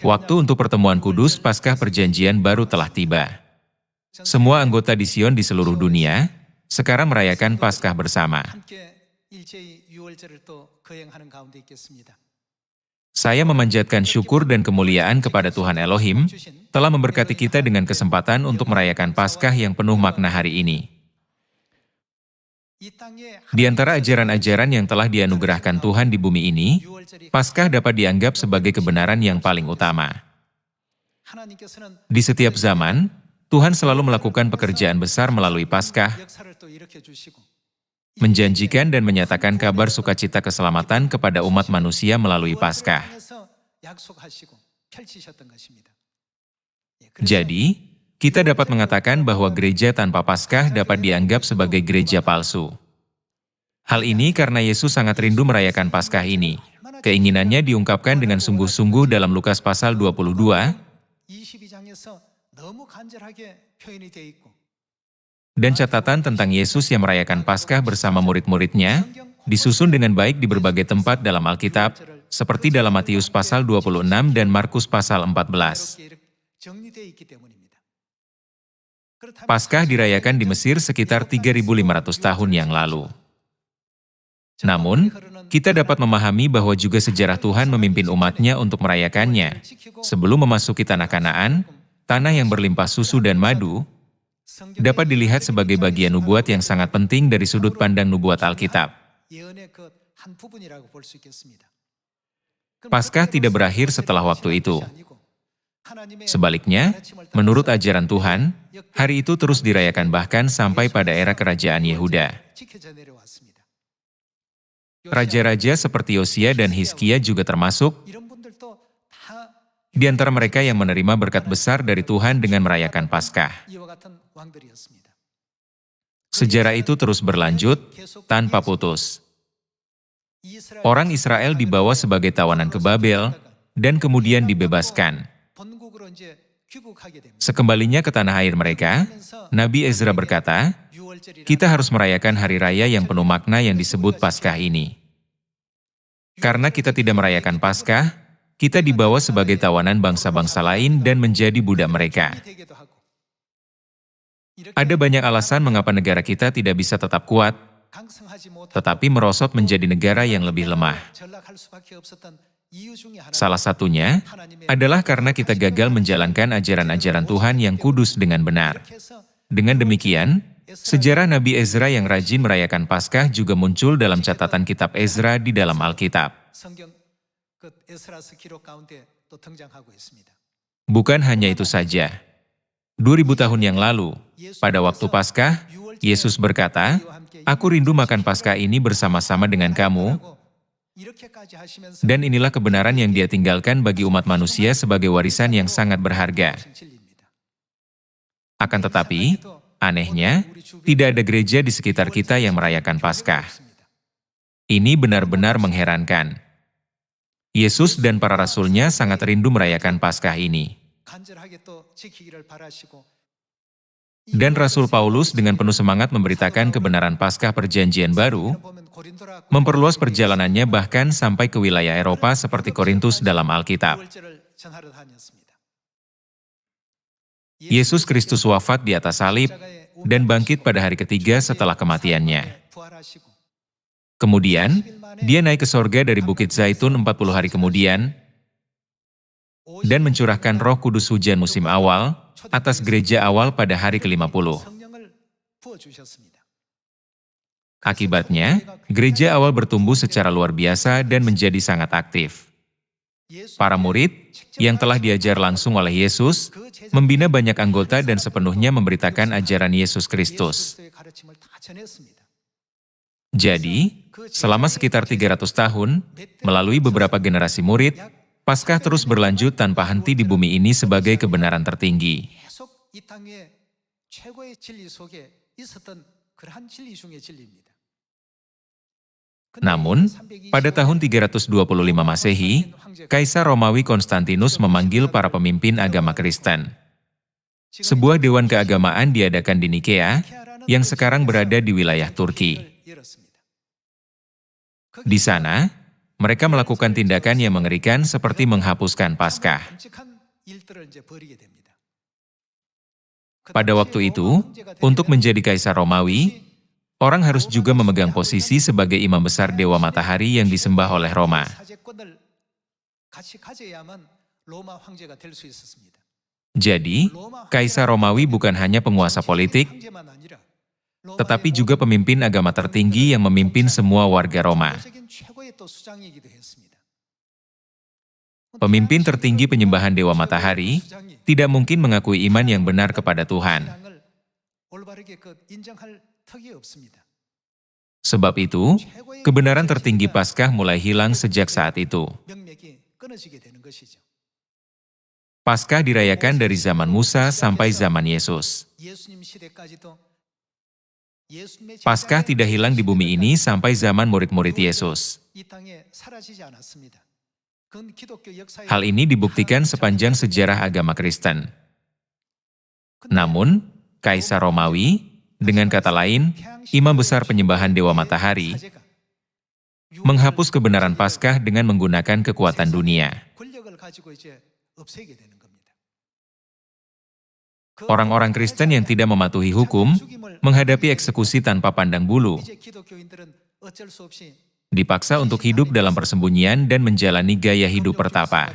Waktu untuk pertemuan kudus Paskah Perjanjian Baru telah tiba. Semua anggota di Sion di seluruh dunia sekarang merayakan Paskah bersama. Saya memanjatkan syukur dan kemuliaan kepada Tuhan Elohim telah memberkati kita dengan kesempatan untuk merayakan Paskah yang penuh makna hari ini. Di antara ajaran-ajaran yang telah dianugerahkan Tuhan di bumi ini, Paskah dapat dianggap sebagai kebenaran yang paling utama. Di setiap zaman, Tuhan selalu melakukan pekerjaan besar melalui Paskah, menjanjikan dan menyatakan kabar sukacita keselamatan kepada umat manusia melalui Paskah. Jadi, kita dapat mengatakan bahwa gereja tanpa Paskah dapat dianggap sebagai gereja palsu. Hal ini karena Yesus sangat rindu merayakan Paskah ini. Keinginannya diungkapkan dengan sungguh-sungguh dalam Lukas pasal 22, dan catatan tentang Yesus yang merayakan Paskah bersama murid-muridnya disusun dengan baik di berbagai tempat dalam Alkitab, seperti dalam Matius pasal 26 dan Markus pasal 14. Paskah dirayakan di Mesir sekitar 3.500 tahun yang lalu. Namun, kita dapat memahami bahwa juga sejarah Tuhan memimpin umatnya untuk merayakannya. Sebelum memasuki tanah Kanaan, tanah yang berlimpah susu dan madu, dapat dilihat sebagai bagian nubuat yang sangat penting dari sudut pandang nubuat Alkitab. Paskah tidak berakhir setelah waktu itu. Sebaliknya, menurut ajaran Tuhan, hari itu terus dirayakan bahkan sampai pada era kerajaan Yehuda. Raja-raja seperti Yosia dan Hizkia juga termasuk di antara mereka yang menerima berkat besar dari Tuhan dengan merayakan Paskah. Sejarah itu terus berlanjut tanpa putus. Orang Israel dibawa sebagai tawanan ke Babel dan kemudian dibebaskan. Sekembalinya ke tanah air mereka, Nabi Ezra berkata, kita harus merayakan hari raya yang penuh makna yang disebut Paskah ini. Karena kita tidak merayakan Paskah, kita dibawa sebagai tawanan bangsa-bangsa lain dan menjadi budak mereka. Ada banyak alasan mengapa negara kita tidak bisa tetap kuat, tetapi merosot menjadi negara yang lebih lemah. Salah satunya adalah karena kita gagal menjalankan ajaran-ajaran Tuhan yang kudus dengan benar. Dengan demikian, sejarah Nabi Ezra yang rajin merayakan Paskah juga muncul dalam catatan kitab Ezra di dalam Alkitab. Bukan hanya itu saja. 2000 tahun yang lalu, pada waktu Paskah, Yesus berkata, "Aku rindu makan Paskah ini bersama-sama dengan kamu." Dan inilah kebenaran yang Dia tinggalkan bagi umat manusia sebagai warisan yang sangat berharga. Akan tetapi, anehnya, tidak ada gereja di sekitar kita yang merayakan Paskah. Ini benar-benar mengherankan. Yesus dan para rasulnya sangat rindu merayakan Paskah ini. Dan Rasul Paulus dengan penuh semangat memberitakan kebenaran Paskah Perjanjian Baru, memperluas perjalanannya bahkan sampai ke wilayah Eropa seperti Korintus dalam Alkitab. Yesus Kristus wafat di atas salib dan bangkit pada hari ketiga setelah kematiannya. Kemudian, Dia naik ke sorga dari Bukit Zaitun 40 hari kemudian dan mencurahkan Roh Kudus hujan musim awal atas gereja awal pada hari ke-50. Akibatnya, gereja awal bertumbuh secara luar biasa dan menjadi sangat aktif. Para murid, yang telah diajar langsung oleh Yesus, membina banyak anggota dan sepenuhnya memberitakan ajaran Yesus Kristus. Jadi, selama sekitar 300 tahun, melalui beberapa generasi murid, Paskah terus berlanjut tanpa henti di bumi ini sebagai kebenaran tertinggi. Namun, pada tahun 325 Masehi, Kaisar Romawi Konstantinus memanggil para pemimpin agama Kristen. Sebuah dewan keagamaan diadakan di Nikea, yang sekarang berada di wilayah Turki. Di sana, mereka melakukan tindakan yang mengerikan seperti menghapuskan Paskah. Pada waktu itu, untuk menjadi kaisar Romawi, orang harus juga memegang posisi sebagai imam besar Dewa Matahari yang disembah oleh Roma. Jadi, kaisar Romawi bukan hanya penguasa politik, tetapi juga pemimpin agama tertinggi yang memimpin semua warga Roma. Pemimpin tertinggi penyembahan Dewa Matahari tidak mungkin mengakui iman yang benar kepada Tuhan. Sebab itu, kebenaran tertinggi Paskah mulai hilang sejak saat itu. Paskah dirayakan dari zaman Musa sampai zaman Yesus. Paskah tidak hilang di bumi ini sampai zaman murid-murid Yesus. Hal ini dibuktikan sepanjang sejarah agama Kristen. Namun, Kaisar Romawi, dengan kata lain, imam besar penyembahan Dewa Matahari, menghapus kebenaran Paskah dengan menggunakan kekuatan dunia. Orang-orang Kristen yang tidak mematuhi hukum, menghadapi eksekusi tanpa pandang bulu, dipaksa untuk hidup dalam persembunyian dan menjalani gaya hidup pertapa.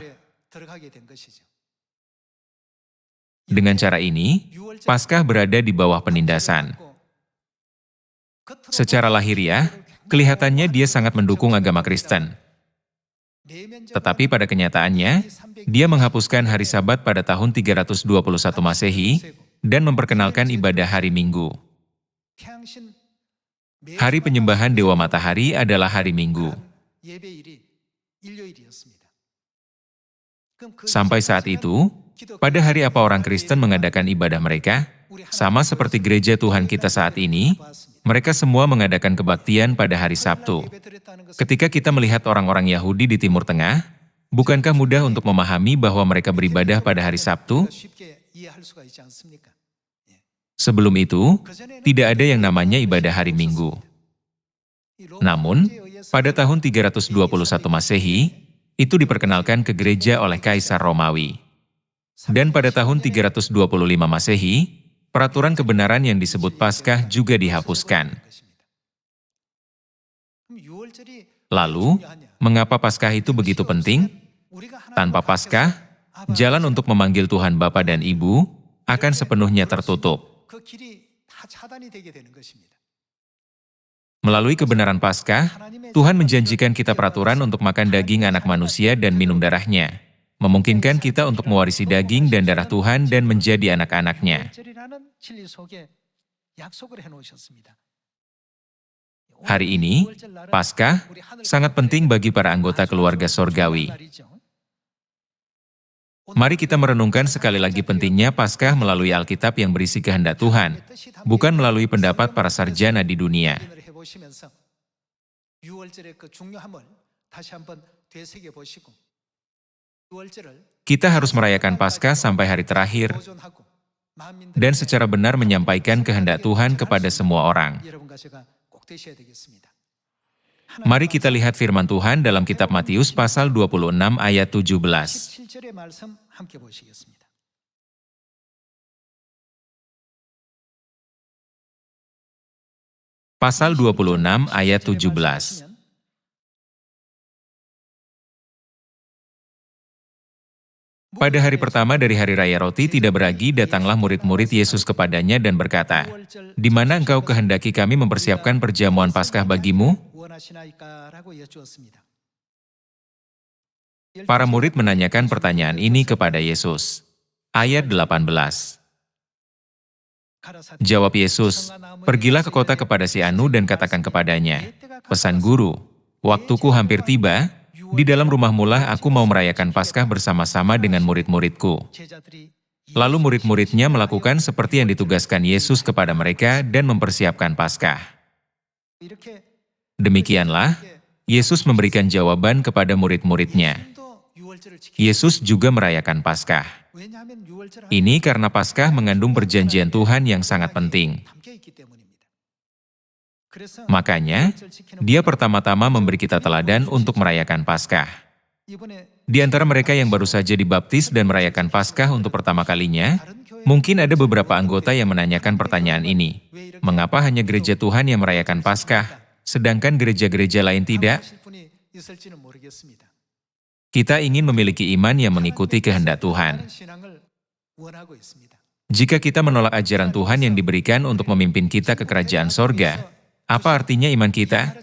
Dengan cara ini, Paskah berada di bawah penindasan. Secara lahiriah, kelihatannya dia sangat mendukung agama Kristen. Tetapi pada kenyataannya, dia menghapuskan hari Sabat pada tahun 321 Masehi dan memperkenalkan ibadah hari Minggu. Hari penyembahan Dewa Matahari adalah hari Minggu. Sampai saat itu, pada hari apa orang Kristen mengadakan ibadah mereka? Sama seperti gereja Tuhan kita saat ini, mereka semua mengadakan kebaktian pada hari Sabtu. Ketika kita melihat orang-orang Yahudi di Timur Tengah, bukankah mudah untuk memahami bahwa mereka beribadah pada hari Sabtu? Sebelum itu, tidak ada yang namanya ibadah hari Minggu. Namun, pada tahun 321 Masehi, itu diperkenalkan ke gereja oleh Kaisar Romawi. Dan pada tahun 325 Masehi, peraturan kebenaran yang disebut Paskah juga dihapuskan. Lalu, mengapa Paskah itu begitu penting? Tanpa Paskah, jalan untuk memanggil Tuhan Bapa dan Ibu akan sepenuhnya tertutup. Melalui kebenaran Paskah, Tuhan menjanjikan kita peraturan untuk makan daging anak manusia dan minum darahnya, memungkinkan kita untuk mewarisi daging dan darah Tuhan dan menjadi anak-anaknya. Hari ini, Paskah sangat penting bagi para anggota keluarga sorgawi. Mari kita merenungkan sekali lagi pentingnya Paskah melalui Alkitab yang berisi kehendak Tuhan, bukan melalui pendapat para sarjana di dunia. Kita harus merayakan Paskah sampai hari terakhir, dan secara benar menyampaikan kehendak Tuhan kepada semua orang. Mari kita lihat firman Tuhan dalam kitab Matius pasal 26 ayat 17. Pasal 26 ayat 17. Pada hari pertama dari hari raya roti tidak beragi, datanglah murid-murid Yesus kepadanya dan berkata, "Di mana engkau kehendaki kami mempersiapkan perjamuan Paskah bagimu?" Para murid menanyakan pertanyaan ini kepada Yesus. Ayat 18. Jawab Yesus, "Pergilah ke kota kepada si Anu dan katakan kepadanya, 'Pesan Guru, waktuku hampir tiba, di dalam rumahmulah aku mau merayakan Paskah bersama-sama dengan murid-muridku.'" Lalu murid-muridnya melakukan seperti yang ditugaskan Yesus kepada mereka dan mempersiapkan Paskah. Demikianlah, Yesus memberikan jawaban kepada murid-muridnya. Yesus juga merayakan Paskah. Ini karena Paskah mengandung perjanjian Tuhan yang sangat penting. Makanya, dia pertama-tama memberi kita teladan untuk merayakan Paskah. Di antara mereka yang baru saja dibaptis dan merayakan Paskah untuk pertama kalinya, mungkin ada beberapa anggota yang menanyakan pertanyaan ini. Mengapa hanya gereja Tuhan yang merayakan Paskah, sedangkan gereja-gereja lain tidak? Kita ingin memiliki iman yang mengikuti kehendak Tuhan. Jika kita menolak ajaran Tuhan yang diberikan untuk memimpin kita ke kerajaan sorga, apa artinya iman kita?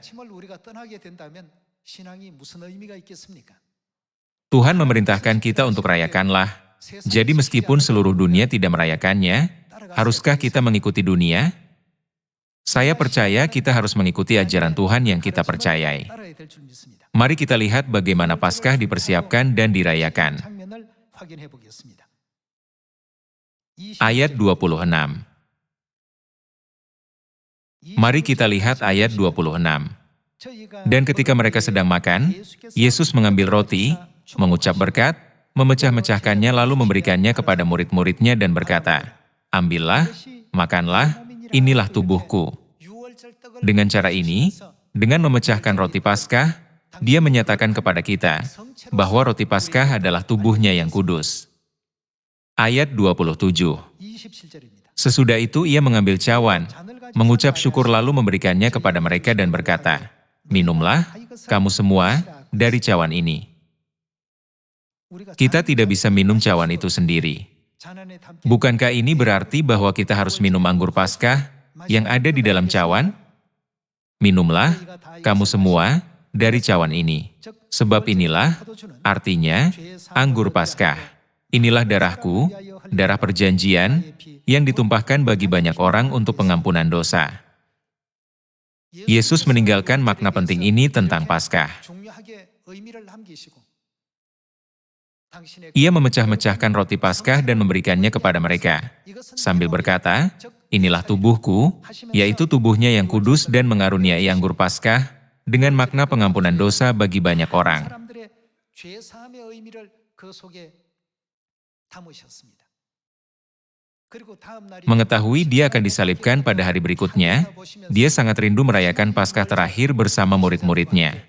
Tuhan memerintahkan kita untuk rayakanlah. Jadi meskipun seluruh dunia tidak merayakannya, haruskah kita mengikuti dunia? Saya percaya kita harus mengikuti ajaran Tuhan yang kita percayai. Mari kita lihat bagaimana Paskah dipersiapkan dan dirayakan. Ayat 26. Mari kita lihat ayat 26. Dan ketika mereka sedang makan, Yesus mengambil roti, mengucap berkat, memecah-mecahkannya lalu memberikannya kepada murid-muridnya dan berkata, "Ambillah, makanlah, inilah tubuhku." Dengan cara ini, dengan memecahkan roti Paskah, dia menyatakan kepada kita bahwa roti Paskah adalah tubuhnya yang kudus. Ayat 27. Sesudah itu ia mengambil cawan, mengucap syukur lalu memberikannya kepada mereka dan berkata, "Minumlah, kamu semua, dari cawan ini." Kita tidak bisa minum cawan itu sendiri. Bukankah ini berarti bahwa kita harus minum anggur Paskah yang ada di dalam cawan? Minumlah, kamu semua, dari cawan ini. Sebab inilah, artinya, anggur Paskah. Inilah darahku, darah perjanjian, yang ditumpahkan bagi banyak orang untuk pengampunan dosa. Yesus meninggalkan makna penting ini tentang Paskah. Ia memecah-mecahkan roti Paskah dan memberikannya kepada mereka, sambil berkata, "Inilah tubuhku," yaitu tubuhnya yang kudus dan mengaruniai anggur Paskah, dengan makna pengampunan dosa bagi banyak orang. Mengetahui dia akan disalibkan pada hari berikutnya, dia sangat rindu merayakan Paskah terakhir bersama murid-muridnya.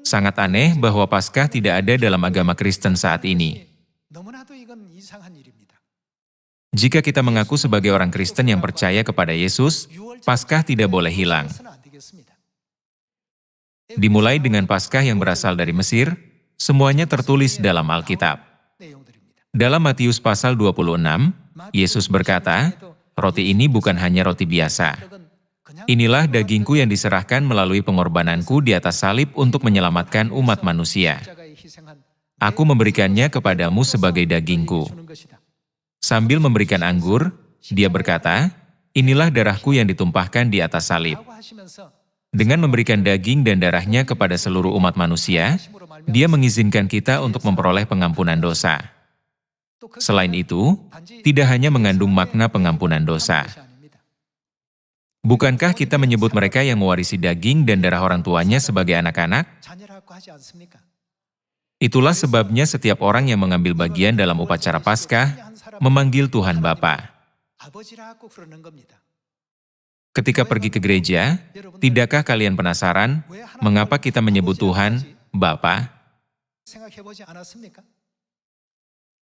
Sangat aneh bahwa Paskah tidak ada dalam agama Kristen saat ini. Jika kita mengaku sebagai orang Kristen yang percaya kepada Yesus, Paskah tidak boleh hilang. Dimulai dengan Paskah yang berasal dari Mesir, semuanya tertulis dalam Alkitab. Dalam Matius pasal 26, Yesus berkata, "Roti ini bukan hanya roti biasa. Inilah dagingku yang diserahkan melalui pengorbananku di atas salib untuk menyelamatkan umat manusia. Aku memberikannya kepadamu sebagai dagingku." Sambil memberikan anggur, dia berkata, "Inilah darahku yang ditumpahkan di atas salib." Dengan memberikan daging dan darahnya kepada seluruh umat manusia, dia mengizinkan kita untuk memperoleh pengampunan dosa. Selain itu, tidak hanya mengandung makna pengampunan dosa. Bukankah kita menyebut mereka yang mewarisi daging dan darah orang tuanya sebagai anak-anak? Itulah sebabnya setiap orang yang mengambil bagian dalam upacara Paskah memanggil Tuhan Bapa. Ketika pergi ke gereja, tidakkah kalian penasaran mengapa kita menyebut Tuhan Bapa?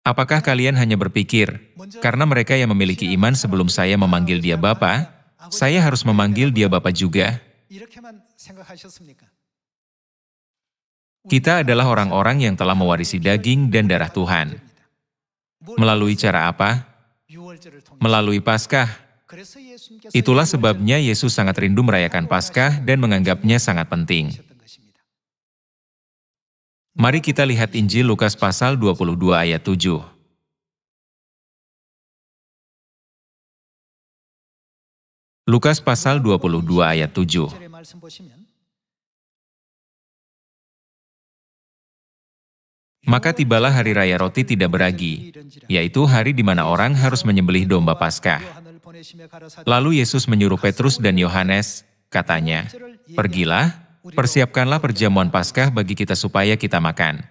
Apakah kalian hanya berpikir, karena mereka yang memiliki iman sebelum saya memanggil dia Bapa, saya harus memanggil dia Bapa juga? Kita adalah orang-orang yang telah mewarisi daging dan darah Tuhan. Melalui cara apa? Melalui Paskah. Itulah sebabnya Yesus sangat rindu merayakan Paskah dan menganggapnya sangat penting. Mari kita lihat Injil Lukas pasal 22 ayat 7. Lukas pasal 22 ayat 7. Maka tibalah hari raya roti tidak beragi, yaitu hari di mana orang harus menyembelih domba Paskah. Lalu Yesus menyuruh Petrus dan Yohanes, katanya, "Pergilah, persiapkanlah perjamuan Paskah bagi kita supaya kita makan."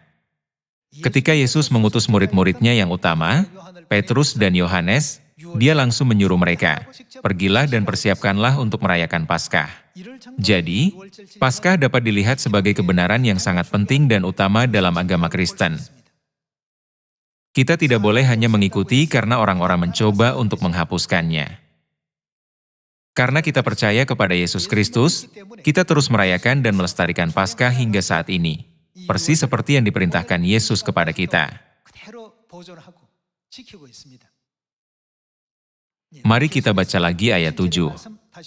Ketika Yesus mengutus murid-muridnya yang utama, Petrus dan Yohanes, Dia langsung menyuruh mereka, "Pergilah dan persiapkanlah untuk merayakan Paskah." Jadi, Paskah dapat dilihat sebagai kebenaran yang sangat penting dan utama dalam agama Kristen. Kita tidak boleh hanya mengikuti karena orang-orang mencoba untuk menghapuskannya. Karena kita percaya kepada Yesus Kristus, kita terus merayakan dan melestarikan Paskah hingga saat ini, persis seperti yang diperintahkan Yesus kepada kita. Mari kita baca lagi ayat 7.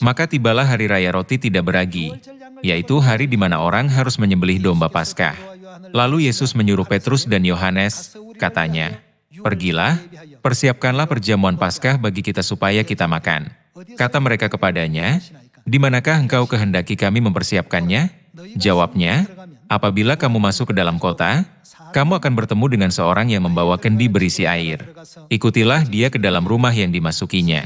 Maka tibalah hari raya roti tidak beragi, yaitu hari di mana orang harus menyembelih domba Paskah. Lalu Yesus menyuruh Petrus dan Yohanes, katanya, "Pergilah, persiapkanlah perjamuan Paskah bagi kita supaya kita makan." Kata mereka kepadanya, "Di manakah engkau kehendaki kami mempersiapkannya?" Jawabnya, "Apabila kamu masuk ke dalam kota, kamu akan bertemu dengan seorang yang membawa kendi berisi air. Ikutilah dia ke dalam rumah yang dimasukinya.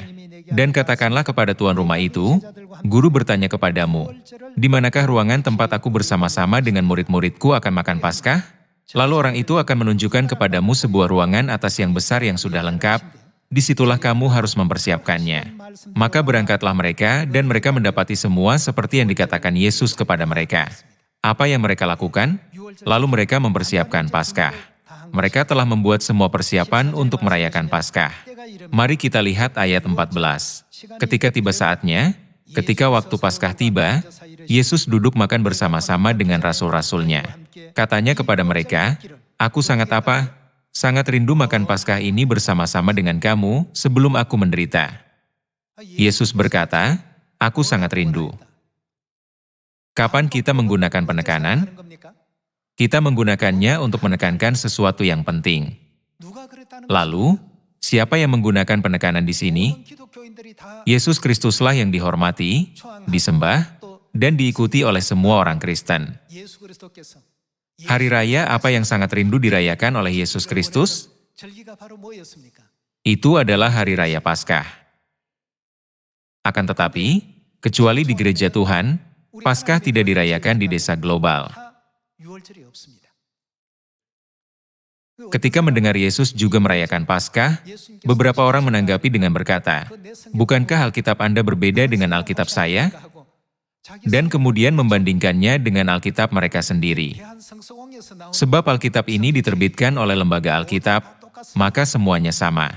Dan katakanlah kepada tuan rumah itu, 'Guru bertanya kepadamu, di manakah ruangan tempat aku bersama-sama dengan murid-muridku akan makan Paskah?' Lalu orang itu akan menunjukkan kepadamu sebuah ruangan atas yang besar yang sudah lengkap. Disitulah kamu harus mempersiapkannya." Maka berangkatlah mereka, dan mereka mendapati semua seperti yang dikatakan Yesus kepada mereka. Apa yang mereka lakukan? Lalu mereka mempersiapkan Paskah. Mereka telah membuat semua persiapan untuk merayakan Paskah. Mari kita lihat ayat 14. Ketika tiba saatnya, ketika waktu Paskah tiba, Yesus duduk makan bersama-sama dengan rasul-rasulnya. Katanya kepada mereka, "Aku sangat apa? Sangat rindu makan Paskah ini bersama-sama dengan kamu sebelum aku menderita." Yesus berkata, "Aku sangat rindu." Kapan kita menggunakan penekanan? Kita menggunakannya untuk menekankan sesuatu yang penting. Lalu, siapa yang menggunakan penekanan di sini? Yesus Kristuslah yang dihormati, disembah, dan diikuti oleh semua orang Kristen. Hari raya apa yang sangat rindu dirayakan oleh Yesus Kristus? Itu adalah Hari Raya Paskah. Akan tetapi, kecuali di gereja Tuhan, Paskah tidak dirayakan di desa global. Ketika mendengar Yesus juga merayakan Paskah, beberapa orang menanggapi dengan berkata, "Bukankah Alkitab Anda berbeda dengan Alkitab saya?" Dan kemudian membandingkannya dengan Alkitab mereka sendiri. Sebab Alkitab ini diterbitkan oleh lembaga Alkitab, maka semuanya sama.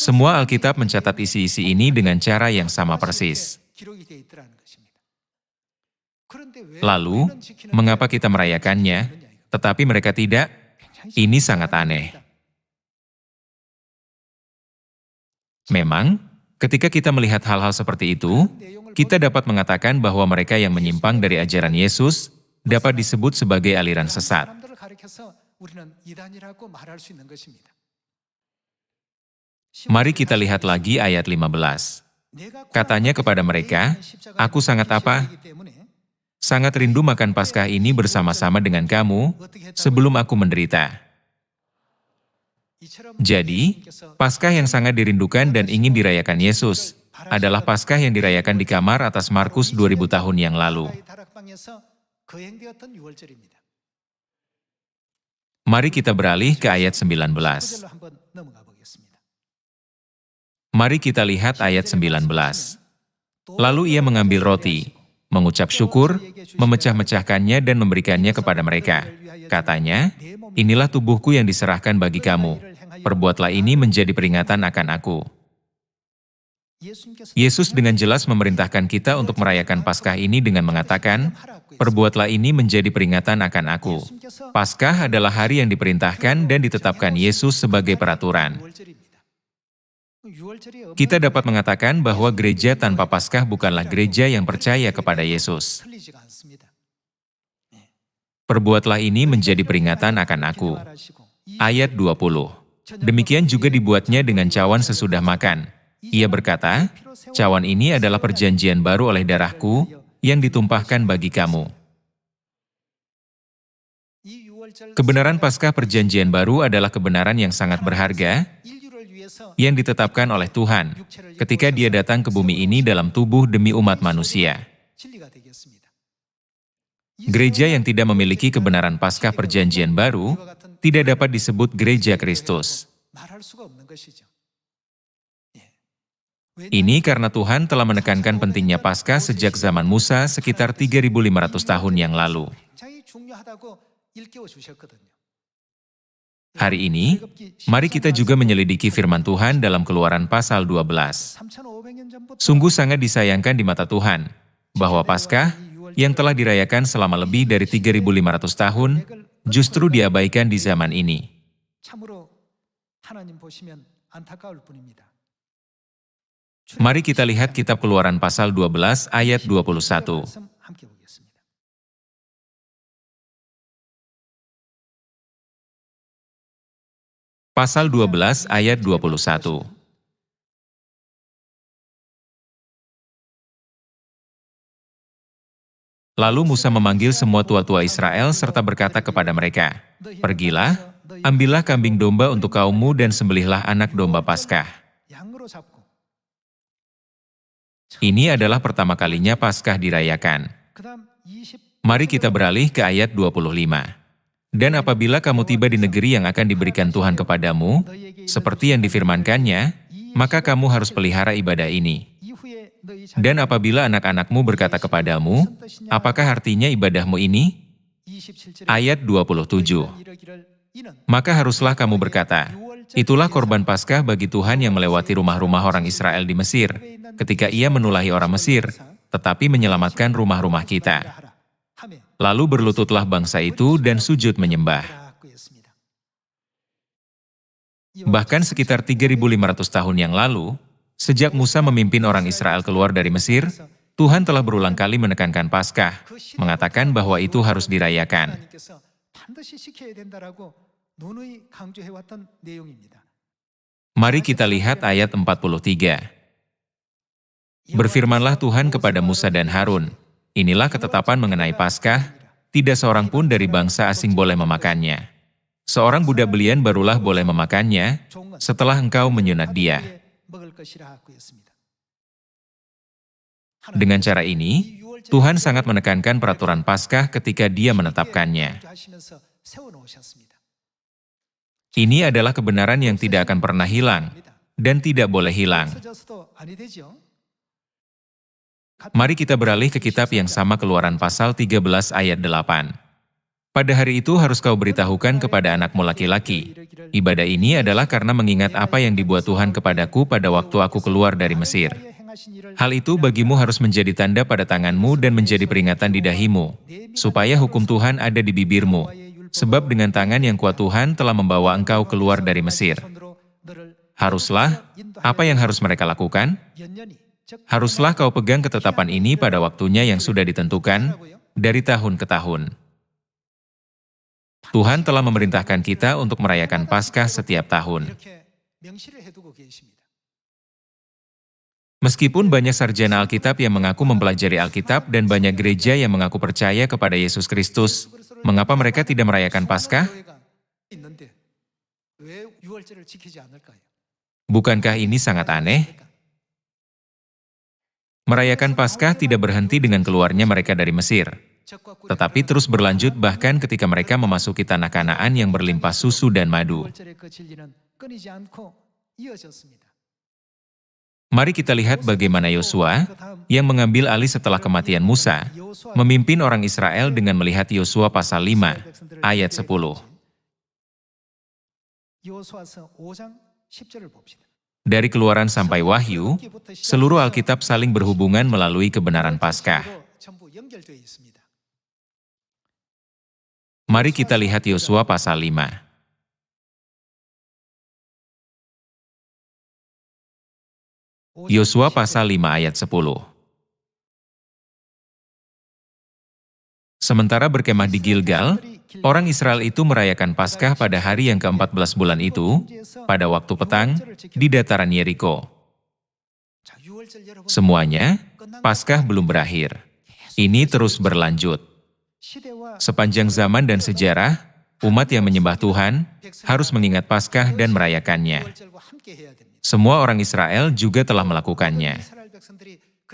Semua Alkitab mencatat isi-isi ini dengan cara yang sama persis. Lalu, mengapa kita merayakannya, tetapi mereka tidak? Ini sangat aneh. Memang, ketika kita melihat hal-hal seperti itu, kita dapat mengatakan bahwa mereka yang menyimpang dari ajaran Yesus dapat disebut sebagai aliran sesat. Mari kita lihat lagi ayat 15. Katanya kepada mereka, "Aku sangat apa? Sangat rindu makan Paskah ini bersama-sama dengan kamu sebelum aku menderita." Jadi, Paskah yang sangat dirindukan dan ingin dirayakan Yesus adalah Paskah yang dirayakan di kamar atas Markus 2000 tahun yang lalu. Mari kita beralih ke ayat 19. Mari kita lihat ayat 19. Lalu ia mengambil roti, mengucap syukur, memecah-mecahkannya dan memberikannya kepada mereka. Katanya, "Inilah tubuhku yang diserahkan bagi kamu. Perbuatlah ini menjadi peringatan akan aku." Yesus dengan jelas memerintahkan kita untuk merayakan Paskah ini dengan mengatakan, "Perbuatlah ini menjadi peringatan akan aku." Paskah adalah hari yang diperintahkan dan ditetapkan Yesus sebagai peraturan. Kita dapat mengatakan bahwa gereja tanpa Paskah bukanlah gereja yang percaya kepada Yesus. Perbuatlah ini menjadi peringatan akan aku. Ayat 20. Demikian juga dibuatnya dengan cawan sesudah makan. Ia berkata, "Cawan ini adalah perjanjian baru oleh darahku yang ditumpahkan bagi kamu." Kebenaran Paskah perjanjian baru adalah kebenaran yang sangat berharga yang ditetapkan oleh Tuhan ketika Dia datang ke bumi ini dalam tubuh demi umat manusia. Gereja yang tidak memiliki kebenaran Paskah perjanjian baru tidak dapat disebut gereja Kristus. Ini karena Tuhan telah menekankan pentingnya Paskah sejak zaman Musa sekitar 3.500 tahun yang lalu. Hari ini, mari kita juga menyelidiki firman Tuhan dalam Keluaran pasal 12. Sungguh sangat disayangkan di mata Tuhan, bahwa Paskah yang telah dirayakan selama lebih dari 3.500 tahun, justru diabaikan di zaman ini. Mari kita lihat kitab Keluaran pasal 12 ayat 21. Pasal 12 ayat 21. Lalu Musa memanggil semua tua-tua Israel serta berkata kepada mereka, "Pergilah, ambillah kambing domba untuk kaummu dan sembelihlah anak domba Paskah." Ini adalah pertama kalinya Paskah dirayakan. Mari kita beralih ke ayat 25. Dan apabila kamu tiba di negeri yang akan diberikan Tuhan kepadamu, seperti yang difirmankannya, maka kamu harus pelihara ibadah ini. Dan apabila anak-anakmu berkata kepadamu, apakah artinya ibadahmu ini? Ayat 27. Maka haruslah kamu berkata, itulah korban Paskah bagi Tuhan yang melewati rumah-rumah orang Israel di Mesir, ketika ia menulahi orang Mesir, tetapi menyelamatkan rumah-rumah kita. Lalu berlututlah bangsa itu dan sujud menyembah. Bahkan sekitar 3.500 tahun yang lalu, sejak Musa memimpin orang Israel keluar dari Mesir, Tuhan telah berulang kali menekankan Paskah, mengatakan bahwa itu harus dirayakan. Mari kita lihat ayat 43. Berfirmanlah Tuhan kepada Musa dan Harun, inilah ketetapan mengenai Paskah, tidak seorang pun dari bangsa asing boleh memakannya. Seorang budak belian barulah boleh memakannya, setelah engkau menyunat dia. Dengan cara ini, Tuhan sangat menekankan peraturan Paskah ketika Dia menetapkannya. Ini adalah kebenaran yang tidak akan pernah hilang, dan tidak boleh hilang. Mari kita beralih ke kitab yang sama Keluaran pasal 13 ayat 8. Pada hari itu harus kau beritahukan kepada anakmu laki-laki. Ibadah ini adalah karena mengingat apa yang dibuat Tuhan kepadaku pada waktu aku keluar dari Mesir. Hal itu bagimu harus menjadi tanda pada tanganmu dan menjadi peringatan di dahimu, supaya hukum Tuhan ada di bibirmu. Sebab dengan tangan yang kuat Tuhan telah membawa engkau keluar dari Mesir. Haruslah, apa yang harus mereka lakukan? Haruslah kau pegang ketetapan ini pada waktunya yang sudah ditentukan, dari tahun ke tahun. Tuhan telah memerintahkan kita untuk merayakan Paskah setiap tahun. Meskipun banyak sarjana Alkitab yang mengaku mempelajari Alkitab dan banyak gereja yang mengaku percaya kepada Yesus Kristus, mengapa mereka tidak merayakan Paskah? Bukankah ini sangat aneh? Merayakan Paskah tidak berhenti dengan keluarnya mereka dari Mesir, tetapi terus berlanjut bahkan ketika mereka memasuki tanah Kanaan yang berlimpah susu dan madu. Mari kita lihat bagaimana Yosua, yang mengambil alih setelah kematian Musa, memimpin orang Israel dengan melihat Yosua pasal 5, ayat 10. Dari Keluaran sampai Wahyu, seluruh Alkitab saling berhubungan melalui kebenaran Paskah. Mari kita lihat Yosua pasal 5. Yosua pasal 5 ayat 10. Sementara berkemah di Gilgal, orang Israel itu merayakan Paskah pada hari yang ke-14 bulan itu, pada waktu petang, di dataran Yeriko. Semuanya, Paskah belum berakhir. Ini terus berlanjut. Sepanjang zaman dan sejarah, umat yang menyembah Tuhan harus mengingat Paskah dan merayakannya. Semua orang Israel juga telah melakukannya.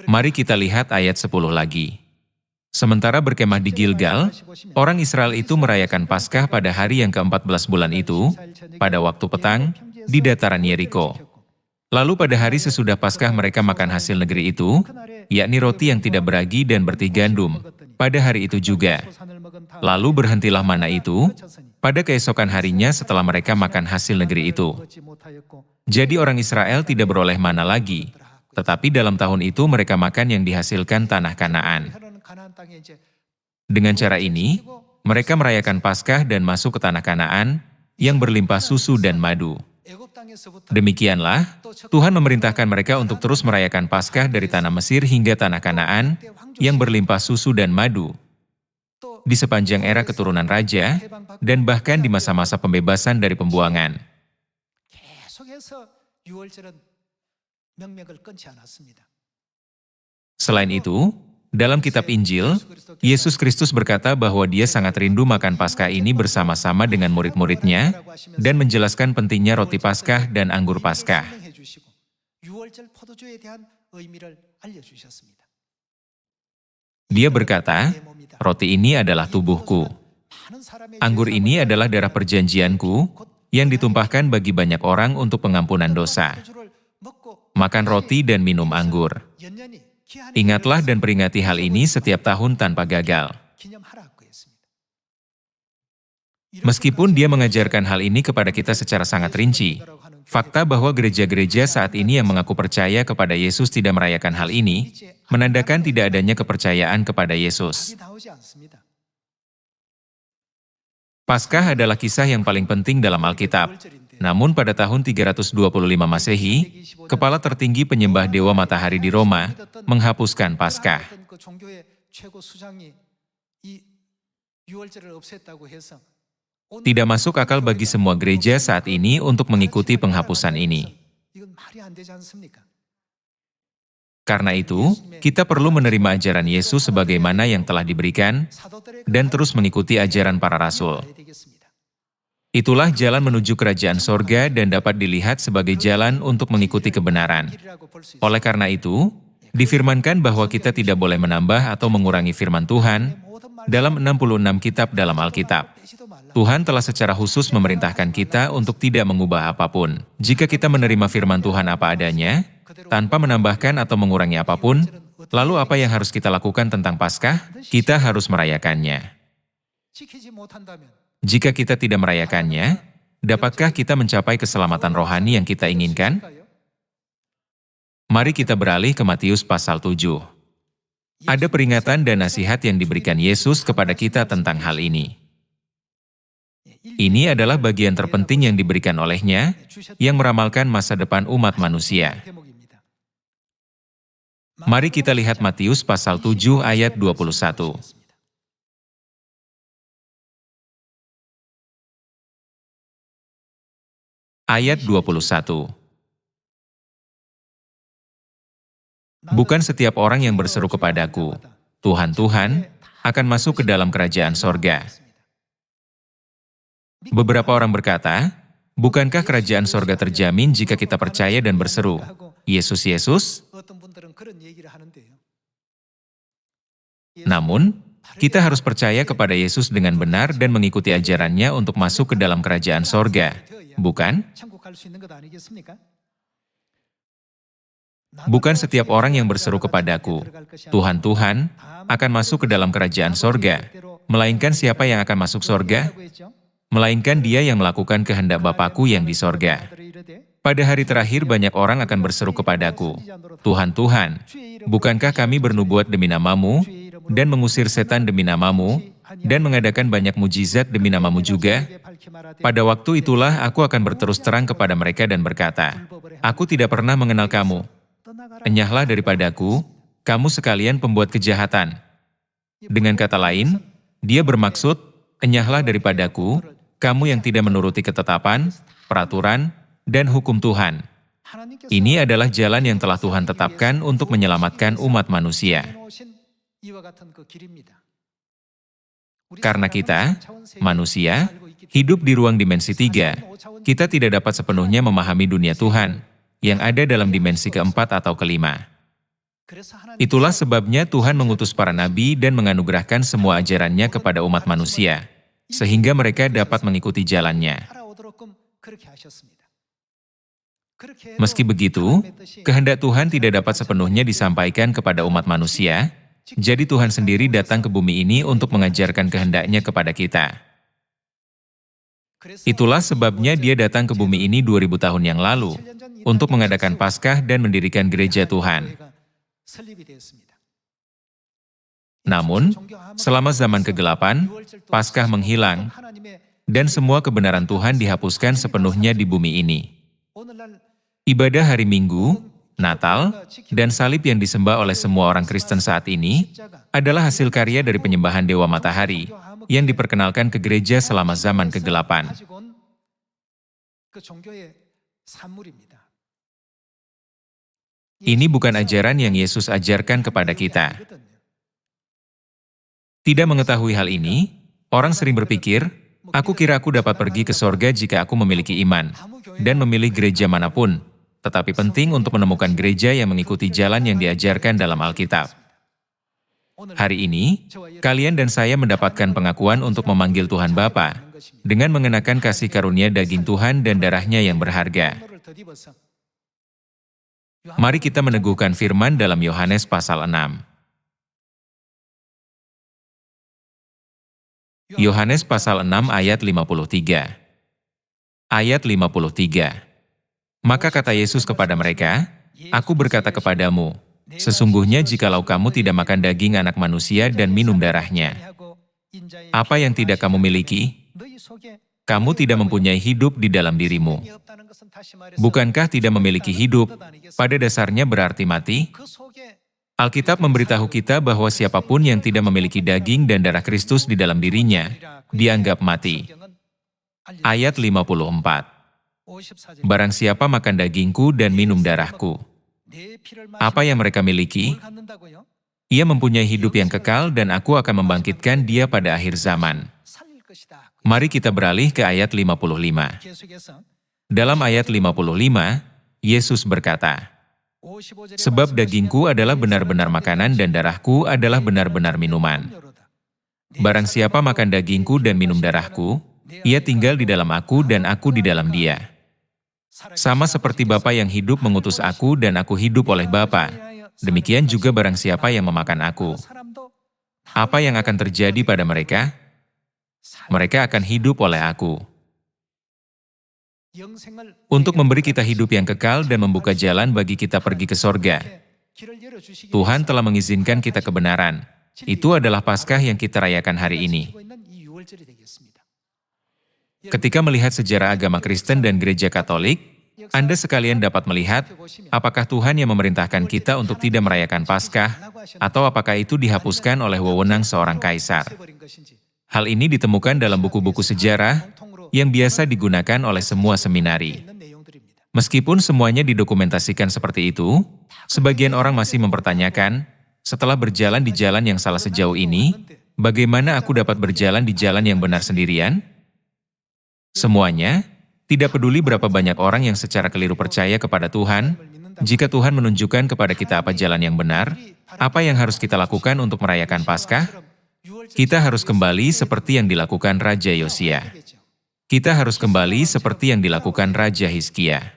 Mari kita lihat ayat 10 lagi. Sementara berkemah di Gilgal, orang Israel itu merayakan Paskah pada hari yang ke-14 bulan itu, pada waktu petang, di dataran Yeriko. Lalu pada hari sesudah Paskah mereka makan hasil negeri itu, yakni roti yang tidak beragi dan bertih gandum, pada hari itu juga. Lalu berhentilah mana itu, pada keesokan harinya setelah mereka makan hasil negeri itu. Jadi orang Israel tidak beroleh mana lagi, tetapi dalam tahun itu mereka makan yang dihasilkan tanah Kanaan. Dengan cara ini, mereka merayakan Paskah dan masuk ke tanah Kanaan yang berlimpah susu dan madu. Demikianlah, Tuhan memerintahkan mereka untuk terus merayakan Paskah dari tanah Mesir hingga tanah Kanaan yang berlimpah susu dan madu, di sepanjang era keturunan raja, dan bahkan di masa-masa pembebasan dari pembuangan. Selain itu, dalam kitab Injil, Yesus Kristus berkata bahwa dia sangat rindu makan Paskah ini bersama-sama dengan murid-muridnya dan menjelaskan pentingnya roti Paskah dan anggur Paskah. Dia berkata, "Roti ini adalah tubuhku. Anggur ini adalah darah perjanjianku yang ditumpahkan bagi banyak orang untuk pengampunan dosa. Makan roti dan minum anggur. Ingatlah dan peringati hal ini setiap tahun tanpa gagal." Meskipun dia mengajarkan hal ini kepada kita secara sangat rinci, fakta bahwa gereja-gereja saat ini yang mengaku percaya kepada Yesus tidak merayakan hal ini, menandakan tidak adanya kepercayaan kepada Yesus. Paskah adalah kisah yang paling penting dalam Alkitab. Namun pada tahun 325 Masehi, kepala tertinggi penyembah dewa matahari di Roma menghapuskan Paskah. Tidak masuk akal bagi semua gereja saat ini untuk mengikuti penghapusan ini. Karena itu, kita perlu menerima ajaran Yesus sebagaimana yang telah diberikan dan terus mengikuti ajaran para rasul. Itulah jalan menuju kerajaan sorga dan dapat dilihat sebagai jalan untuk mengikuti kebenaran. Oleh karena itu, difirmankan bahwa kita tidak boleh menambah atau mengurangi firman Tuhan dalam 66 kitab dalam Alkitab. Tuhan telah secara khusus memerintahkan kita untuk tidak mengubah apapun. Jika kita menerima firman Tuhan apa adanya, tanpa menambahkan atau mengurangi apapun, lalu apa yang harus kita lakukan tentang Paskah? Kita harus merayakannya. Jika kita tidak merayakannya, dapatkah kita mencapai keselamatan rohani yang kita inginkan? Mari kita beralih ke Matius pasal 7. Ada peringatan dan nasihat yang diberikan Yesus kepada kita tentang hal ini. Ini adalah bagian terpenting yang diberikan olehnya, yang meramalkan masa depan umat manusia. Mari kita lihat Matius pasal 7 ayat 21. Ayat 21. Bukan setiap orang yang berseru kepadaku, "Tuhan, Tuhan," akan masuk ke dalam kerajaan sorga. Beberapa orang berkata, "Bukankah kerajaan sorga terjamin jika kita percaya dan berseru, 'Yesus, Yesus'?" Namun, kita harus percaya kepada Yesus dengan benar dan mengikuti ajarannya untuk masuk ke dalam kerajaan sorga, bukan? Bukan setiap orang yang berseru kepadaku, "Tuhan, Tuhan," akan masuk ke dalam kerajaan sorga, melainkan siapa yang akan masuk sorga? Melainkan dia yang melakukan kehendak Bapa-Ku yang di sorga. Pada hari terakhir banyak orang akan berseru kepadaku, "Tuhan, Tuhan, bukankah kami bernubuat demi nama-Mu, dan mengusir setan demi nama-Mu, dan mengadakan banyak mujizat demi nama-Mu juga?" Pada waktu itulah aku akan berterus terang kepada mereka dan berkata, "Aku tidak pernah mengenal kamu. Enyahlah daripadaku, kamu sekalian pembuat kejahatan." Dengan kata lain, dia bermaksud, "Enyahlah daripadaku, kamu yang tidak menuruti ketetapan, peraturan, dan hukum Tuhan." Ini adalah jalan yang telah Tuhan tetapkan untuk menyelamatkan umat manusia. Karena kita, manusia, hidup di ruang dimensi 3, kita tidak dapat sepenuhnya memahami dunia Tuhan, yang ada dalam dimensi keempat atau kelima. Itulah sebabnya Tuhan mengutus para nabi dan menganugerahkan semua ajarannya kepada umat manusia, sehingga mereka dapat mengikuti jalannya. Meski begitu, kehendak Tuhan tidak dapat sepenuhnya disampaikan kepada umat manusia, jadi Tuhan sendiri datang ke bumi ini untuk mengajarkan kehendaknya kepada kita. Itulah sebabnya Dia datang ke bumi ini 2000 tahun yang lalu, untuk mengadakan Paskah dan mendirikan gereja Tuhan. Namun, selama zaman kegelapan, Paskah menghilang, dan semua kebenaran Tuhan dihapuskan sepenuhnya di bumi ini. Ibadah hari Minggu, Natal, dan salib yang disembah oleh semua orang Kristen saat ini adalah hasil karya dari penyembahan Dewa Matahari yang diperkenalkan ke gereja selama zaman kegelapan. Ini bukan ajaran yang Yesus ajarkan kepada kita. Tidak mengetahui hal ini, orang sering berpikir, aku kira aku dapat pergi ke sorga jika aku memiliki iman, dan memilih gereja manapun. Tetapi penting untuk menemukan gereja yang mengikuti jalan yang diajarkan dalam Alkitab. Hari ini, kalian dan saya mendapatkan pengakuan untuk memanggil Tuhan Bapa, dengan mengenakan kasih karunia daging Tuhan dan darahnya yang berharga. Mari kita meneguhkan firman dalam Yohanes pasal 6. Yohanes pasal 6 ayat 53. Ayat 53. Maka kata Yesus kepada mereka, "Aku berkata kepadamu, sesungguhnya jikalau kamu tidak makan daging anak manusia dan minum darahnya, apa yang tidak kamu miliki? Kamu tidak mempunyai hidup di dalam dirimu. Bukankah tidak memiliki hidup, pada dasarnya berarti mati?" Alkitab memberitahu kita bahwa siapapun yang tidak memiliki daging dan darah Kristus di dalam dirinya, dianggap mati. Ayat 54. Barang siapa makan dagingku dan minum darahku, apa yang mereka miliki? Ia mempunyai hidup yang kekal dan aku akan membangkitkan dia pada akhir zaman. Mari kita beralih ke ayat 55. Dalam ayat 55, Yesus berkata, "Sebab dagingku adalah benar-benar makanan dan darahku adalah benar-benar minuman. Barang siapa makan dagingku dan minum darahku, ia tinggal di dalam aku dan aku di dalam dia. Sama seperti Bapa yang hidup mengutus aku dan aku hidup oleh Bapa, demikian juga barang siapa yang memakan aku. Apa yang akan terjadi pada mereka? Mereka akan hidup oleh aku." Untuk memberi kita hidup yang kekal dan membuka jalan bagi kita pergi ke sorga, Tuhan telah mengizinkan kita kebenaran. Itu adalah Paskah yang kita rayakan hari ini. Ketika melihat sejarah agama Kristen dan Gereja Katolik, Anda sekalian dapat melihat apakah Tuhan yang memerintahkan kita untuk tidak merayakan Paskah, atau apakah itu dihapuskan oleh wewenang seorang kaisar. Hal ini ditemukan dalam buku-buku sejarah yang biasa digunakan oleh semua seminari. Meskipun semuanya didokumentasikan seperti itu, sebagian orang masih mempertanyakan, setelah berjalan di jalan yang salah sejauh ini, bagaimana aku dapat berjalan di jalan yang benar sendirian? Semuanya, tidak peduli berapa banyak orang yang secara keliru percaya kepada Tuhan, jika Tuhan menunjukkan kepada kita apa jalan yang benar, apa yang harus kita lakukan untuk merayakan Paskah? Kita harus kembali seperti yang dilakukan Raja Yosia. Kita harus kembali seperti yang dilakukan Raja Hizkia.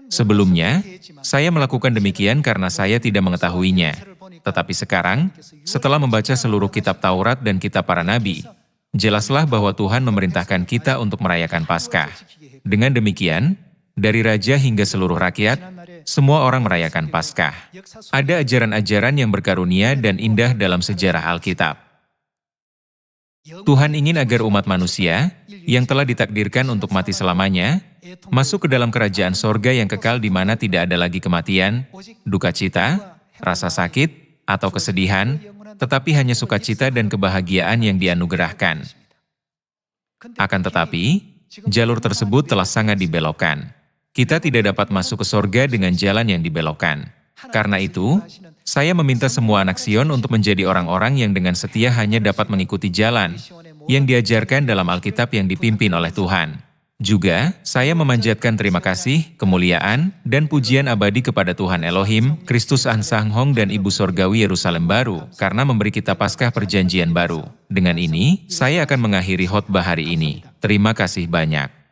Sebelumnya, saya melakukan demikian karena saya tidak mengetahuinya. Tetapi sekarang, setelah membaca seluruh kitab Taurat dan kitab para nabi, jelaslah bahwa Tuhan memerintahkan kita untuk merayakan Paskah. Dengan demikian, dari raja hingga seluruh rakyat, semua orang merayakan Paskah. Ada ajaran-ajaran yang berkarunia dan indah dalam sejarah Alkitab. Tuhan ingin agar umat manusia, yang telah ditakdirkan untuk mati selamanya, masuk ke dalam kerajaan sorga yang kekal di mana tidak ada lagi kematian, duka cita, rasa sakit, atau kesedihan, tetapi hanya sukacita dan kebahagiaan yang dianugerahkan. Akan tetapi, jalur tersebut telah sangat dibelokkan. Kita tidak dapat masuk ke sorga dengan jalan yang dibelokkan. Karena itu, saya meminta semua anak Sion untuk menjadi orang-orang yang dengan setia hanya dapat mengikuti jalan yang diajarkan dalam Alkitab yang dipimpin oleh Tuhan. Juga, saya memanjatkan terima kasih, kemuliaan, dan pujian abadi kepada Tuhan Elohim, Kristus An-Sang-Hong dan Ibu Sorgawi Yerusalem Baru, karena memberi kita Paskah Perjanjian Baru. Dengan ini, saya akan mengakhiri khotbah hari ini. Terima kasih banyak.